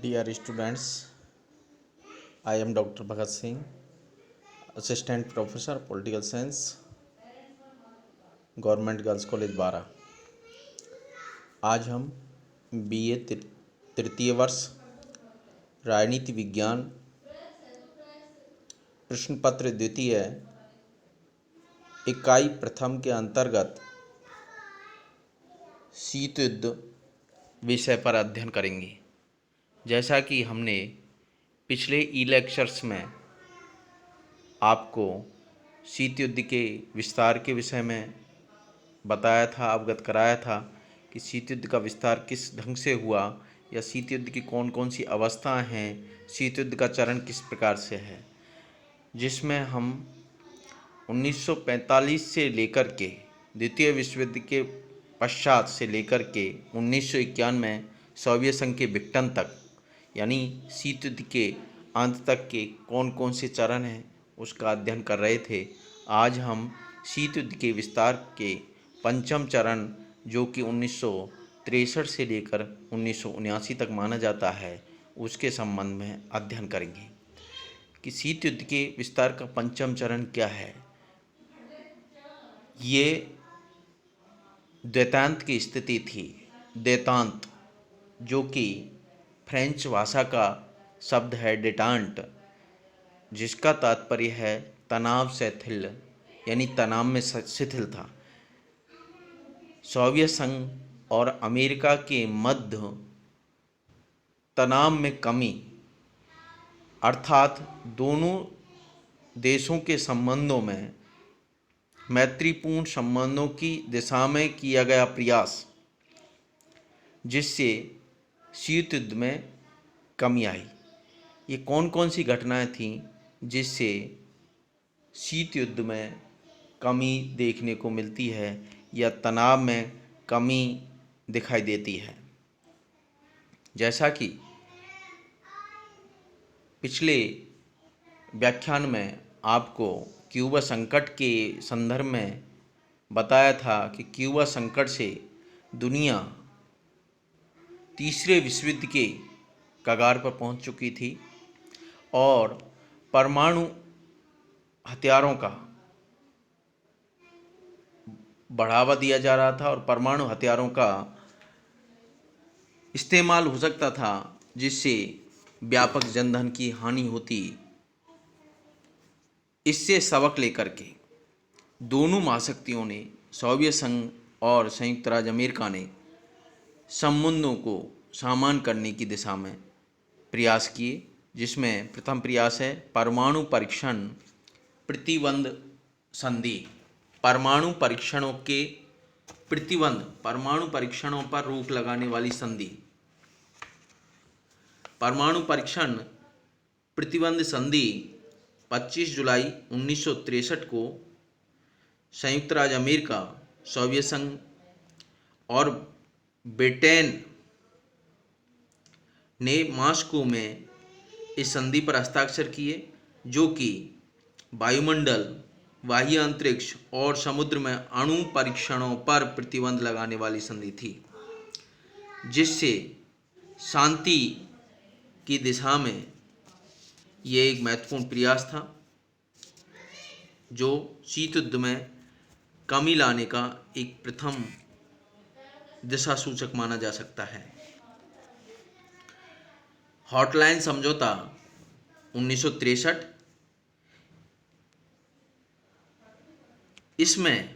Dear students, I am Dr. Bhagat Singh, Assistant Professor Political Science, government girls college बारा। आज हम BA तृतीय वर्ष राजनीति विज्ञान प्रश्न पत्र द्वितीय इकाई प्रथम के अंतर्गत शीत युद्ध विषय पर अध्ययन करेंगे। जैसा कि हमने पिछले ई लेक्चर्स में आपको शीत युद्ध के विस्तार के विषय में बताया था, अवगत कराया था कि शीत युद्ध का विस्तार किस ढंग से हुआ या शीत युद्ध की कौन कौन सी अवस्थाएं हैं, शीत युद्ध का चरण किस प्रकार से है, जिसमें हम 1945 से लेकर के द्वितीय विश्व युद्ध के पश्चात से लेकर के 1951 में सोवियत संघ के विघटन तक, यानी शीत युद्ध के अंत तक के कौन कौन से चरण हैं उसका अध्ययन कर रहे थे। आज हम शीत युद्ध के विस्तार के पंचम चरण, जो कि 1963 से लेकर 1979 तक माना जाता है, उसके संबंध में अध्ययन करेंगे कि शीत युद्ध के विस्तार का पंचम चरण क्या है। ये द्वैतांत की स्थिति थी। द्वैतांत, जो कि फ्रेंच भाषा का शब्द है डेटांट, जिसका तात्पर्य है तनाव शिथिल, यानी तनाव में शिथिल था। सोवियत संघ और अमेरिका के मध्य तनाव में कमी, अर्थात दोनों देशों के संबंधों में मैत्रीपूर्ण संबंधों की दिशा में किया गया प्रयास, जिससे शीत युद्ध में कमी आई। ये कौन कौन सी घटनाएं थीं जिससे शीत युद्ध में कमी देखने को मिलती है या तनाव में कमी दिखाई देती है। जैसा कि पिछले व्याख्यान में आपको क्यूबा संकट के संदर्भ में बताया था कि क्यूबा संकट से दुनिया तीसरे विश्व युद्ध के कगार पर पहुंच चुकी थी और परमाणु हथियारों का बढ़ावा दिया जा रहा था और परमाणु हथियारों का इस्तेमाल हो सकता था, जिससे व्यापक जनधन की हानि होती। इससे सबक लेकर के दोनों महाशक्तियों ने, सोवियत संघ और संयुक्त राज्य अमेरिका ने, संबंधों को सामान्य करने की दिशा में प्रयास किए, जिसमें प्रथम प्रयास है परमाणु परीक्षण प्रतिबंध संधि। परमाणु परीक्षणों के प्रतिबंध, परमाणु परीक्षणों पर रोक लगाने वाली संधि। परमाणु परीक्षण प्रतिबंध संधि 25 जुलाई 1963 को संयुक्त राज्य अमेरिका, सोवियत संघ और ब्रिटेन ने मॉस्को में इस संधि पर हस्ताक्षर किए, जो कि वायुमंडल, बाह्य अंतरिक्ष और समुद्र में अणु परीक्षणों पर प्रतिबंध लगाने वाली संधि थी, जिससे शांति की दिशा में ये एक महत्वपूर्ण प्रयास था, जो शीत युद्ध में कमी लाने का एक प्रथम दिशा सूचक माना जा सकता है। हॉटलाइन समझौता 1963, इसमें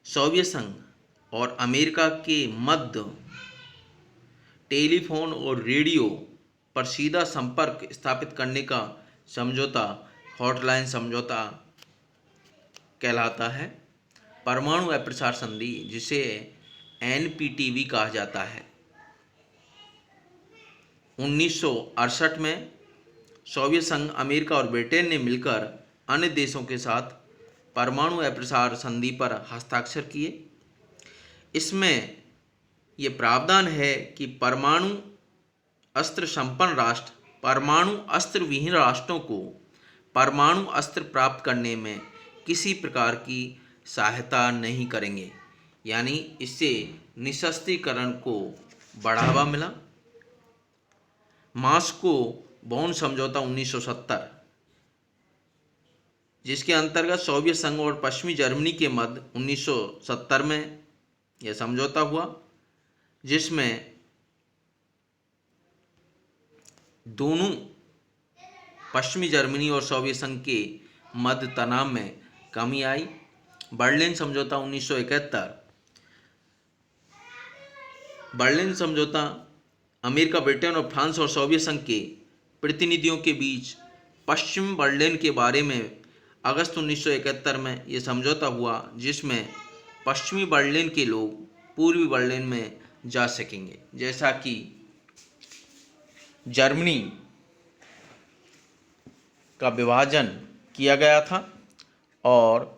सोवियत संघ और अमेरिका के मध्य टेलीफोन और रेडियो पर सीधा संपर्क स्थापित करने का समझौता हॉटलाइन समझौता कहलाता है। परमाणु अप्रसार संधि, जिसे NPTV कहा जाता है, 1968 में सोवियत संघ, अमेरिका और ब्रिटेन ने मिलकर अन्य देशों के साथ परमाणु अप्रसार संधि पर हस्ताक्षर किए। इसमें ये प्रावधान है कि परमाणु अस्त्र संपन्न राष्ट्र परमाणु अस्त्र विहीन राष्ट्रों को परमाणु अस्त्र प्राप्त करने में किसी प्रकार की सहायता नहीं करेंगे, यानी इससे निशस्त्रीकरण को बढ़ावा मिला। मॉस्को बॉन समझौता 1970, जिसके अंतर्गत सोवियत संघ और पश्चिमी जर्मनी के मध्य 1970 में यह समझौता हुआ, जिसमें दोनों पश्चिमी जर्मनी और सोवियत संघ के मध्य तनाव में कमी आई। बर्लिन समझौता 1971, बर्लिन समझौता अमेरिका, ब्रिटेन और फ्रांस और सोवियत संघ के प्रतिनिधियों के बीच पश्चिम बर्लिन के बारे में अगस्त 1971 में यह समझौता हुआ, जिसमें पश्चिमी बर्लिन के लोग पूर्वी बर्लिन में जा सकेंगे। जैसा कि जर्मनी का विभाजन किया गया था और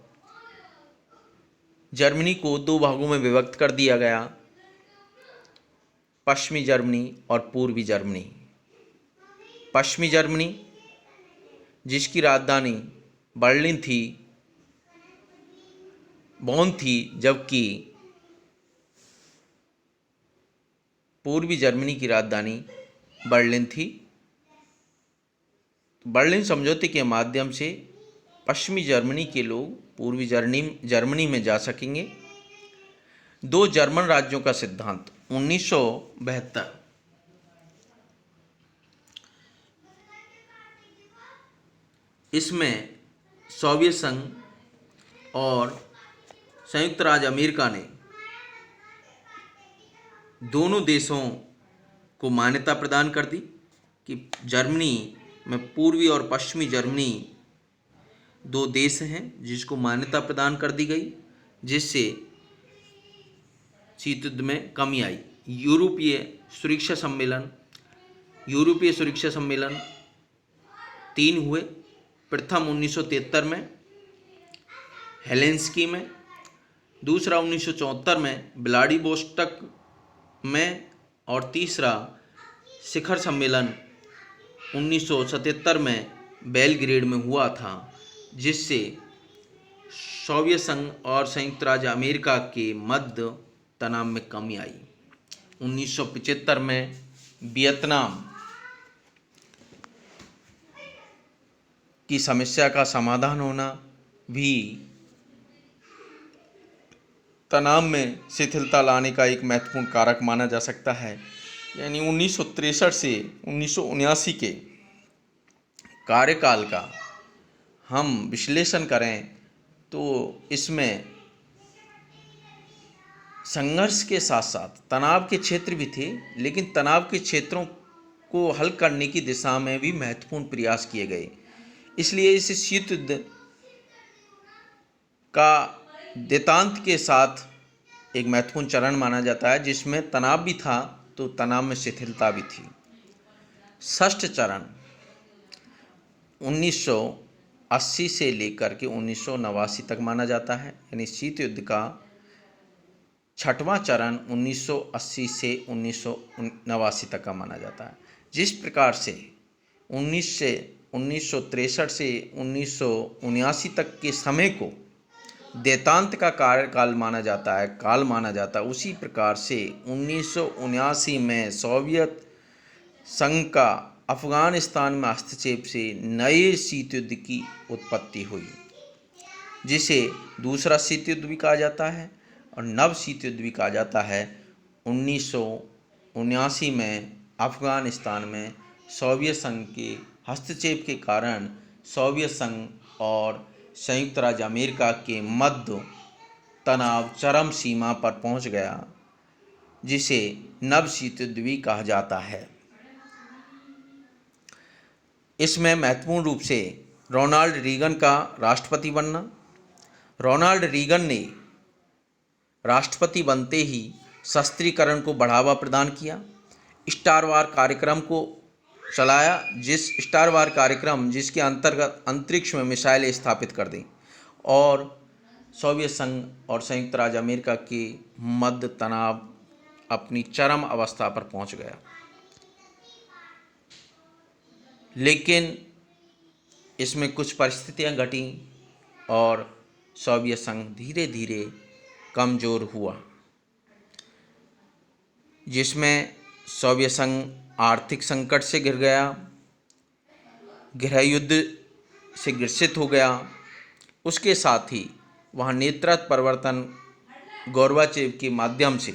जर्मनी को दो भागों में विभक्त कर दिया गया, पश्चिमी जर्मनी और पूर्वी जर्मनी। पश्चिमी जर्मनी, जिसकी राजधानी बर्लिन थी, बॉन थी, जबकि पूर्वी जर्मनी की राजधानी बर्लिन थी। बर्लिन समझौते के माध्यम से पश्चिमी जर्मनी के लोग पूर्वी जर्मनी में जा सकेंगे। दो जर्मन राज्यों का सिद्धांत 1972, इसमें सोवियत संघ और संयुक्त राज्य अमेरिका ने दोनों देशों को मान्यता प्रदान कर दी कि जर्मनी में पूर्वी और पश्चिमी जर्मनी दो देश हैं, जिसको मान्यता प्रदान कर दी गई, जिससे शीत युद्ध में कमी आई। यूरोपीय सुरक्षा सम्मेलन 3 हुए। प्रथम 1973 में हेलेंस्की में, दूसरा 1974 में व्लादिवोस्टोक में और तीसरा शिखर सम्मेलन 1977 में बेलग्रेड में हुआ था, जिससे सोवियत संघ और संयुक्त राज्य अमेरिका के मध्य तनाव में कमी आई। 1975 में वियतनाम की समस्या का समाधान होना भी तनाव में शिथिलता लाने का एक महत्वपूर्ण कारक माना जा सकता है। यानी 1963 से 1979 के कार्यकाल का हम विश्लेषण करें तो इसमें संघर्ष के साथ साथ तनाव के क्षेत्र भी थे, लेकिन तनाव के क्षेत्रों को हल करने की दिशा में भी महत्वपूर्ण प्रयास किए गए। इसलिए इस शीत युद्ध का देतांत के साथ एक महत्वपूर्ण चरण माना जाता है, जिसमें तनाव भी था तो तनाव में शिथिलता भी थी। षष्ठ चरण 1980 से लेकर के 1989 तक माना जाता है। यानी शीत युद्ध का छठवां चरण 1980 से 1989 तक का माना जाता है। जिस प्रकार से 1963 से 1979 तक के समय को देतांत का कार्यकाल माना जाता है, उसी प्रकार से 1979 में सोवियत संघ का अफगानिस्तान में हस्तक्षेप से नए शीत युद्ध की उत्पत्ति हुई, जिसे दूसरा शीत युद्ध भी कहा जाता है और नव शीत युद्ध भी कहा जाता है। 1979 में अफगानिस्तान में सोवियत संघ के हस्तक्षेप के कारण सोवियत संघ और संयुक्त राज्य अमेरिका के मध्य तनाव चरम सीमा पर पहुंच गया, जिसे नव शीत युद्ध भी कहा जाता है। इसमें महत्वपूर्ण रूप से रोनाल्ड रीगन का राष्ट्रपति बनना। रोनाल्ड रीगन ने राष्ट्रपति बनते ही शस्त्रीकरण को बढ़ावा प्रदान किया, स्टार वार कार्यक्रम को चलाया, स्टार वार कार्यक्रम जिसके अंतर्गत अंतरिक्ष में मिसाइलें स्थापित कर दी और सोवियत संघ और संयुक्त राज्य अमेरिका के मध्य तनाव अपनी चरम अवस्था पर पहुंच गया। लेकिन इसमें कुछ परिस्थितियां घटी और सोवियत संघ धीरे धीरे कमज़ोर हुआ, जिसमें सोवियत संघ आर्थिक संकट से घिर गया, गृह युद्ध से ग्रसित हो गया। उसके साथ ही वहाँ नेतृत्व परिवर्तन गोर्बाचेव के माध्यम से,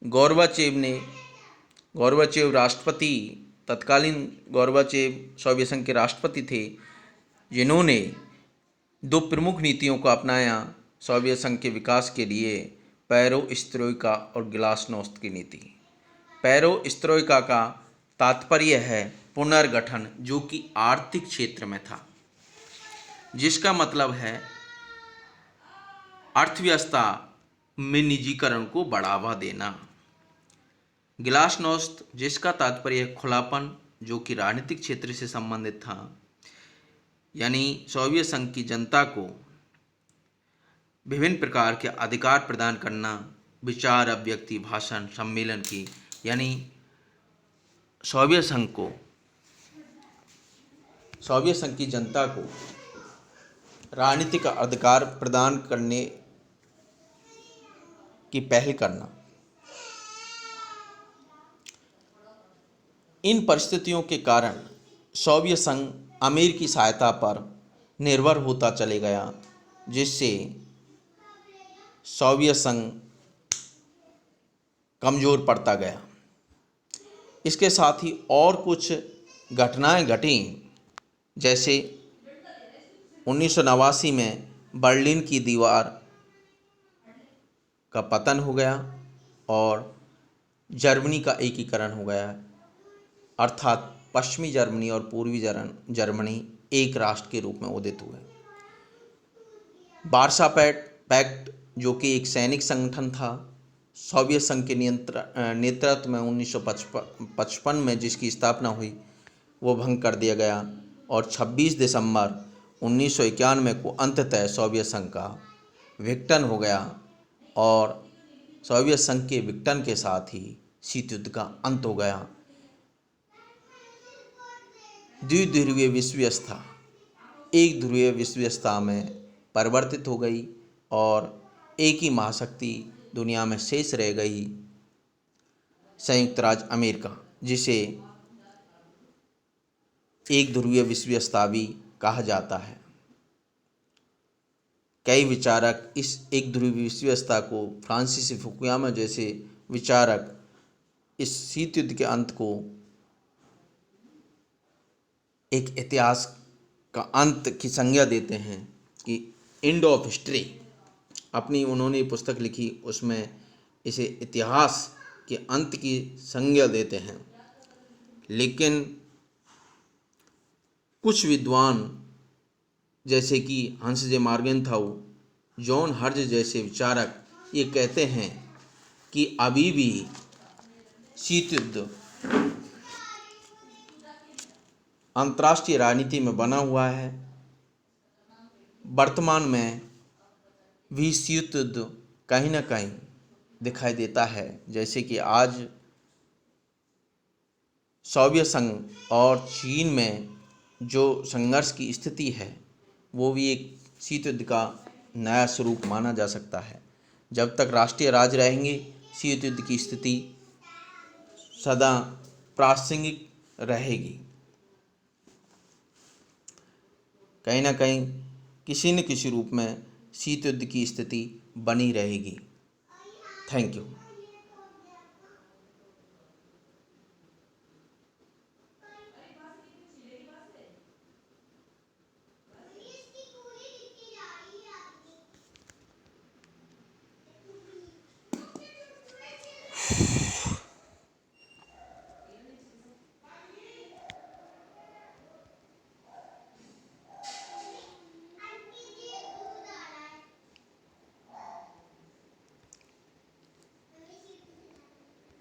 गोर्बाचेव राष्ट्रपति, तत्कालीन गोर्बाचेव सोवियत संघ के राष्ट्रपति थे, जिन्होंने दो प्रमुख नीतियों को अपनाया सोवियत संघ के विकास के लिए, पेरेस्ट्रोइका और ग्लासनोस्त की नीति। पेरेस्ट्रोइका का तात्पर्य है पुनर्गठन, जो कि आर्थिक क्षेत्र में था, जिसका मतलब है अर्थव्यवस्था में निजीकरण को बढ़ावा देना। ग्लासनोस्त, जिसका तात्पर्य है खुलापन, जो कि राजनीतिक क्षेत्र से संबंधित था, यानी सोवियत संघ की जनता को विभिन्न प्रकार के अधिकार प्रदान करना, विचार अभिव्यक्ति, भाषण, सम्मेलन की, यानी सोवियत संघ की जनता को राजनीतिक अधिकार प्रदान करने की पहल करना। इन परिस्थितियों के कारण सोवियत संघ अमेरिकी सहायता पर निर्भर होता चले गया, जिससे सोवियत संघ कमज़ोर पड़ता गया। इसके साथ ही और कुछ घटनाएं घटी, जैसे 1989 में बर्लिन की दीवार का पतन हो गया और जर्मनी का एकीकरण हो गया, अर्थात पश्चिमी जर्मनी और पूर्वी जर्मनी एक राष्ट्र के रूप में उदित हुए। वार्सा पैक्ट, जो कि एक सैनिक संगठन था, सोवियत संघ के नेतृत्व में 1955 में जिसकी स्थापना हुई, वो भंग कर दिया गया और 26 दिसंबर 1991 को अंततः सोवियत संघ का विघटन हो गया और सोवियत संघ के विघटन के साथ ही शीत युद्ध का अंत हो गया। द्विध्रुवीय विश्व व्यवस्था एक ध्रुवीय विश्व व्यवस्था में परिवर्तित हो गई और एक ही महाशक्ति दुनिया में शेष रह गई, संयुक्त राज्य अमेरिका, जिसे एक ध्रुवीय विश्व व्यवस्था भी कहा जाता है। कई विचारक इस एक ध्रुवीय विश्व व्यवस्था को, फ्रांसीसी फुकुयामा जैसे विचारक इस शीत युद्ध के अंत को एक इतिहास का अंत की संज्ञा देते हैं कि एंड ऑफ हिस्ट्री। अपनी उन्होंने पुस्तक लिखी, उसमें इसे इतिहास के अंत की संज्ञा देते हैं। लेकिन कुछ विद्वान जैसे कि हंस जे मार्गेनथाउ, जॉन हर्ज जैसे विचारक ये कहते हैं कि अभी भी शीत युद्ध अंतर्राष्ट्रीय राजनीति में बना हुआ है। वर्तमान में भी शीत युद्ध कहीं ना कहीं दिखाई देता है, जैसे कि आज सोवियत संघ और चीन में जो संघर्ष की स्थिति है, वो भी एक शीत युद्ध का नया स्वरूप माना जा सकता है। जब तक राष्ट्रीय राज रहेंगे, शीत युद्ध की स्थिति सदा प्रासंगिक रहेगी। कहीं ना कहीं किसी न किसी रूप में शीत युद्ध की स्थिति बनी रहेगी। Thank you.